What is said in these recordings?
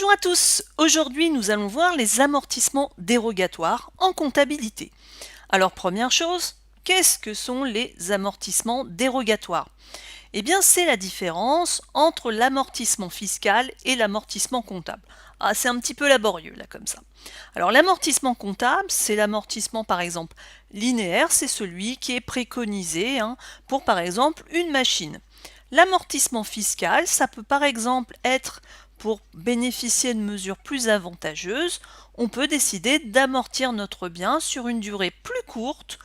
Bonjour à tous, aujourd'hui nous allons voir les amortissements dérogatoires en comptabilité. Alors première chose, qu'est-ce que sont les amortissements dérogatoires? Eh bien c'est la différence entre l'amortissement fiscal et l'amortissement comptable. Ah, c'est un petit peu laborieux là comme ça. Alors l'amortissement comptable, c'est l'amortissement par exemple linéaire, c'est celui qui est préconisé pour par exemple une machine. L'amortissement fiscal, ça peut par exemple être pour bénéficier de mesures plus avantageuses, on peut décider d'amortir notre bien sur une durée plus courte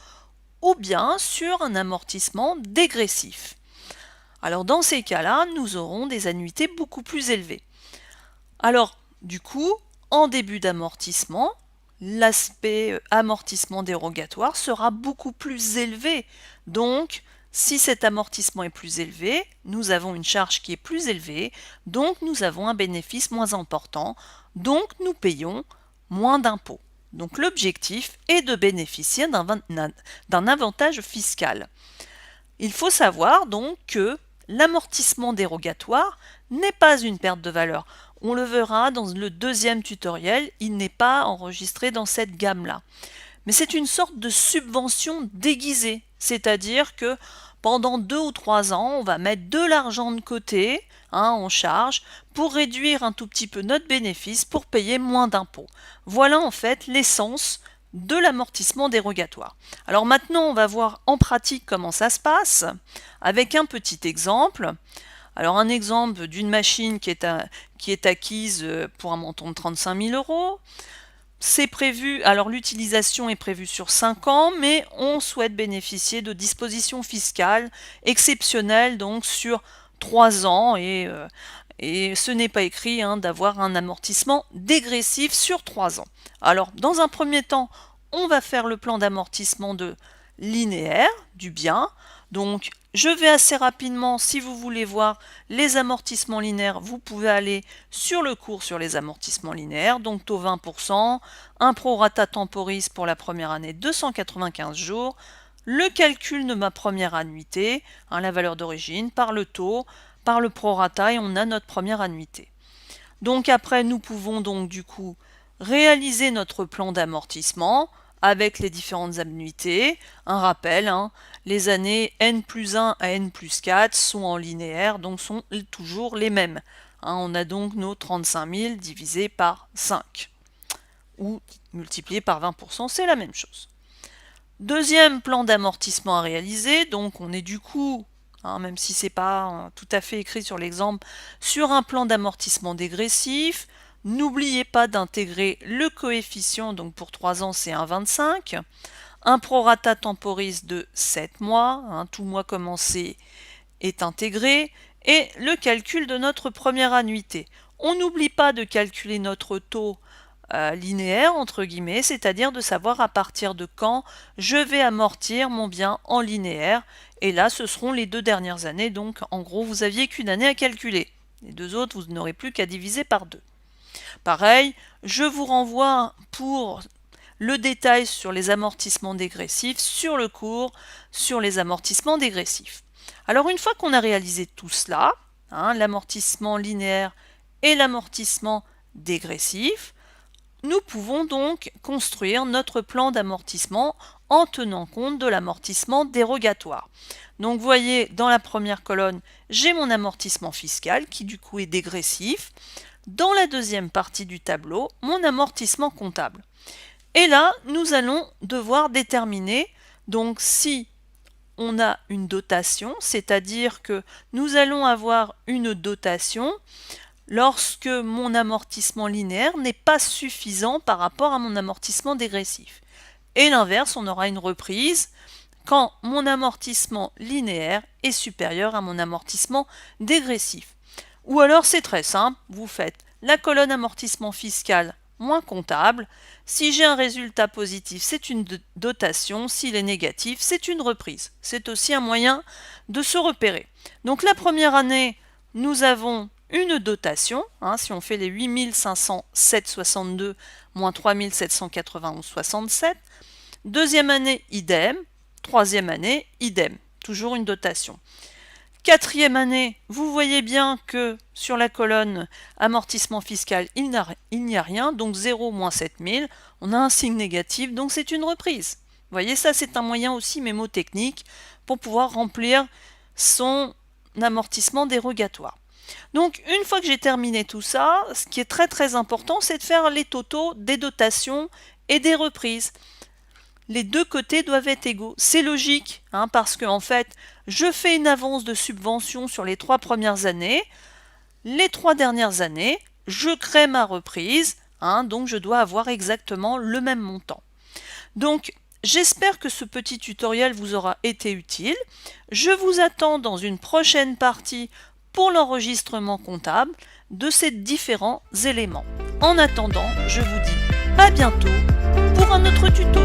ou bien sur un amortissement dégressif. Alors dans ces cas-là, nous aurons des annuités beaucoup plus élevées. Alors du coup, en début d'amortissement, l'aspect amortissement dérogatoire sera beaucoup plus élevé. Donc, si cet amortissement est plus élevé, nous avons une charge qui est plus élevée, donc nous avons un bénéfice moins important, donc nous payons moins d'impôts. Donc l'objectif est de bénéficier d'un avantage fiscal. Il faut savoir donc que l'amortissement dérogatoire n'est pas une perte de valeur. On le verra dans le deuxième tutoriel, il n'est pas enregistré dans cette gamme-là. Mais c'est une sorte de subvention déguisée, c'est-à-dire que pendant 2 ou 3 ans, on va mettre de l'argent de côté, en charge, pour réduire un tout petit peu notre bénéfice, pour payer moins d'impôts. Voilà en fait l'essence de l'amortissement dérogatoire. Alors maintenant, on va voir en pratique comment ça se passe, avec un petit exemple. Alors un exemple d'une machine qui est acquise pour un montant de 35 000 euros. C'est prévu, alors l'utilisation est prévue sur 5 ans, mais on souhaite bénéficier de dispositions fiscales exceptionnelles donc sur 3 ans et ce n'est pas écrit d'avoir un amortissement dégressif sur 3 ans. Alors dans un premier temps, on va faire le plan d'amortissement de linéaire du bien. Donc je vais assez rapidement, si vous voulez voir les amortissements linéaires, vous pouvez aller sur le cours sur les amortissements linéaires, donc taux 20%, un prorata temporis pour la première année 295 jours, le calcul de ma première annuité, la valeur d'origine, par le taux, par le prorata et on a notre première annuité. Donc après nous pouvons donc du coup réaliser notre plan d'amortissement avec les différentes annuités. Un rappel, les années n+1 à n+4 sont en linéaire, donc sont toujours les mêmes. On a donc nos 35 000 divisé par 5, ou multiplié par 20%, c'est la même chose. Deuxième plan d'amortissement à réaliser, donc on est du coup, même si c'est pas tout à fait écrit sur l'exemple, sur un plan d'amortissement dégressif. N'oubliez pas d'intégrer le coefficient, donc pour 3 ans c'est 1,25, un prorata temporis de 7 mois, tout mois commencé est intégré, et le calcul de notre première annuité. On n'oublie pas de calculer notre taux linéaire, entre guillemets, c'est-à-dire de savoir à partir de quand je vais amortir mon bien en linéaire, et là ce seront les 2 dernières années, donc en gros vous aviez qu'une année à calculer. Les 2 autres, vous n'aurez plus qu'à diviser par 2. Pareil, je vous renvoie pour le détail sur les amortissements dégressifs sur le cours sur les amortissements dégressifs. Alors une fois qu'on a réalisé tout cela, l'amortissement linéaire et l'amortissement dégressif, nous pouvons donc construire notre plan d'amortissement en tenant compte de l'amortissement dérogatoire. Donc vous voyez, dans la première colonne, j'ai mon amortissement fiscal qui du coup est dégressif. Dans la deuxième partie du tableau, mon amortissement comptable. Et là, nous allons devoir déterminer, donc si on a une dotation, c'est-à-dire que nous allons avoir une dotation lorsque mon amortissement linéaire n'est pas suffisant par rapport à mon amortissement dégressif. Et l'inverse, on aura une reprise quand mon amortissement linéaire est supérieur à mon amortissement dégressif. Ou alors c'est très simple, vous faites la colonne amortissement fiscal moins comptable. Si j'ai un résultat positif, c'est une dotation. S'il est négatif, c'est une reprise. C'est aussi un moyen de se repérer. Donc la première année, nous avons une dotation. Si on fait les 8507,62 moins 3791,67. Deuxième année, idem. Troisième année, idem. Toujours une dotation. Quatrième année, vous voyez bien que sur la colonne amortissement fiscal, il n'y a rien, donc 0 moins 7000, on a un signe négatif, donc c'est une reprise. Vous voyez, ça c'est un moyen aussi mémotechnique pour pouvoir remplir son amortissement dérogatoire. Donc une fois que j'ai terminé tout ça, ce qui est très important, c'est de faire les totaux des dotations et des reprises. Les deux côtés doivent être égaux. C'est logique, hein, parce que en fait, je fais une avance de subvention sur les 3 premières années. Les 3 dernières années, je crée ma reprise, hein, donc je dois avoir exactement le même montant. Donc, j'espère que ce petit tutoriel vous aura été utile. Je vous attends dans une prochaine partie pour l'enregistrement comptable de ces différents éléments. En attendant, je vous dis à bientôt pour un autre tuto.